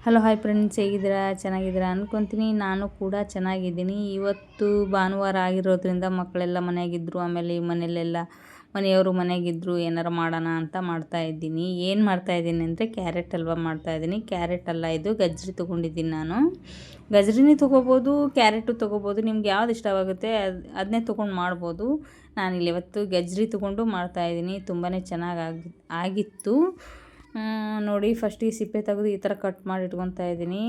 Hello hi friends, ಹೇಗಿದ್ದೀರಾ? ಚೆನ್ನಾಗಿದ್ದೀರಾ ಅಂದ್ಕೊತೀನಿ. ನಾನು ಕೂಡ ಚೆನ್ನಾಗಿದ್ದೀನಿ. ಇವತ್ತು ಭಾನುವಾರ ಆಗಿರೋದ್ರಿಂದ ಮಕ್ಕಳೆಲ್ಲ ಮನೆಯಾಗಿದ್ದರು. ಆಮೇಲೆ ಮನೆಯಲ್ಲೆಲ್ಲ ಮನೆಯವರು ಮನೆಯಾಗಿದ್ದರು. ಏನಾರು ಮಾಡೋಣ ಅಂತ ಮಾಡ್ತಾಯಿದ್ದೀನಿ. ಏನು ಮಾಡ್ತಾಯಿದ್ದೀನಿ ಅಂದರೆ ಕ್ಯಾರೆಟ್ ಹಲ್ವ ಮಾಡ್ತಾಯಿದ್ದೀನಿ. ಕ್ಯಾರೆಟ್ ಅಲ್ಲ, ಇದು ಗಜ್ಜರಿ ತೊಗೊಂಡಿದ್ದೀನಿ ನಾನು. ಗಜ್ರಿನೇ ತೊಗೋಬೋದು, ಕ್ಯಾರೆಟು ತೊಗೋಬೋದು. ನಿಮ್ಗೆ ಯಾವ್ದು ಇಷ್ಟವಾಗುತ್ತೆ ಅದನ್ನೇ ತೊಗೊಂಡು ಮಾಡ್ಬೋದು. ನಾನಿಲ್ಲಿ ಇವತ್ತು ಗಜ್ರಿ ತೊಗೊಂಡು ಮಾಡ್ತಾಯಿದ್ದೀನಿ. ತುಂಬಾ ಚೆನ್ನಾಗಿ ಆಗಿತ್ತು. ನೋಡಿ, ಫಸ್ಟಿಗೆ ಸಿಪ್ಪೆ ತೆಗೆದು ಈ ಥರ ಕಟ್ ಮಾಡಿ ಇಟ್ಕೊತಾ ಇದ್ದೀನಿ.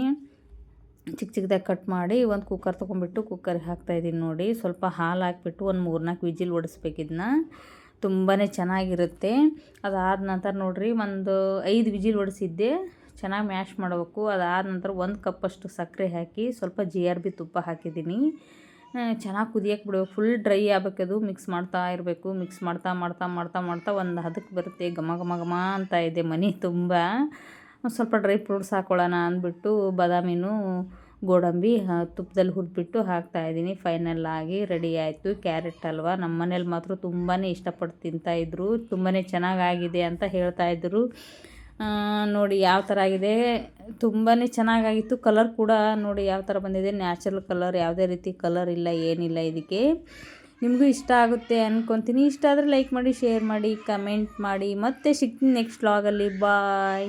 ಚಿಕ್ಕ ಚಿಕ್ಕದಾಗಿ ಕಟ್ ಮಾಡಿ ಒಂದು ಕುಕ್ಕರ್ ತೊಗೊಂಡ್ಬಿಟ್ಟು ಕುಕ್ಕರ್ಗೆ ಹಾಕ್ತಾಯಿದ್ದೀನಿ. ನೋಡಿ, ಸ್ವಲ್ಪ ಹಾಲು ಹಾಕ್ಬಿಟ್ಟು ಒಂದು 3-4 ವಿಜಿಲ್ ಹೊಡಿಸ್ಬೇಕು. ಇದನ್ನ ತುಂಬಾ ಚೆನ್ನಾಗಿರುತ್ತೆ. ಅದಾದ ನಂತರ ನೋಡಿರಿ, ಒಂದು 5 ವಿಜಿಲ್ ಹೊಡಿಸಿದ್ದೆ. ಚೆನ್ನಾಗಿ ಮ್ಯಾಶ್ ಮಾಡಬೇಕು. ಅದಾದ ನಂತರ 1 ಕಪ್ಪಷ್ಟು ಸಕ್ಕರೆ ಹಾಕಿ ಸ್ವಲ್ಪ GRB ತುಪ್ಪ ಹಾಕಿದ್ದೀನಿ. ಚೆನ್ನಾಗಿ ಕುದಿಯೋಕ್ಕೆ ಬಿಡಬೇಕು. Full dry ಆಗಬೇಕದು. ಮಿಕ್ಸ್ ಮಾಡ್ತಾ ಇರಬೇಕು. ಮಿಕ್ಸ್ ಮಾಡ್ತಾ ಮಾಡ್ತಾ ಮಾಡ್ತಾ ಮಾಡ್ತಾ ಒಂದು ಹದಕ್ಕೆ ಬರುತ್ತೆ. ಘಮ ಘಮ ಘಮ ಅಂತ ಇದೆ ಮನೆ ತುಂಬ. ಸ್ವಲ್ಪ ಡ್ರೈ ಫ್ರೂಟ್ಸ್ ಹಾಕ್ಕೊಳ್ಳೋಣ ಅಂದ್ಬಿಟ್ಟು ಬಾದಾಮಿನೂ ಗೋಡಂಬಿ ತುಪ್ಪದಲ್ಲಿ ಹುರಿದ್ಬಿಟ್ಟು ಹಾಕ್ತಾಯಿದ್ದೀನಿ. ಫೈನಲ್ ಆಗಿ ರೆಡಿ ಆಯಿತು ಕ್ಯಾರೆಟ್ ಹಲ್ವ. ನಮ್ಮ ಮನೇಲಿ ಮಾತ್ರ ತುಂಬಾ ಇಷ್ಟಪಟ್ಟು ತಿಂತಾಯಿದ್ರು. ತುಂಬಾ ಚೆನ್ನಾಗಾಗಿದೆ ಅಂತ ಹೇಳ್ತಾಯಿದ್ರು. ನೋಡಿ ಯಾವ ಥರ ಆಗಿದೆ, ತುಂಬಾ ಚೆನ್ನಾಗಾಗಿತ್ತು. ಕಲರ್ ಕೂಡ ನೋಡಿ ಯಾವ ಥರ ಬಂದಿದೆ. ನ್ಯಾಚುರಲ್ ಕಲರ್, ಯಾವುದೇ ರೀತಿ ಕಲರ್ ಇಲ್ಲ, ಏನಿಲ್ಲ ಇದಕ್ಕೆ. ನಿಮಗೂ ಇಷ್ಟ ಆಗುತ್ತೆ ಅಂದ್ಕೊತೀನಿ. ಇಷ್ಟ ಆದರೆ ಲೈಕ್ ಮಾಡಿ, ಶೇರ್ ಮಾಡಿ, ಕಮೆಂಟ್ ಮಾಡಿ. ಮತ್ತೆ ಸಿಗ್ತೀನಿ ನೆಕ್ಸ್ಟ್ ವ್ಲಾಗಲ್ಲಿ. ಬಾಯ್.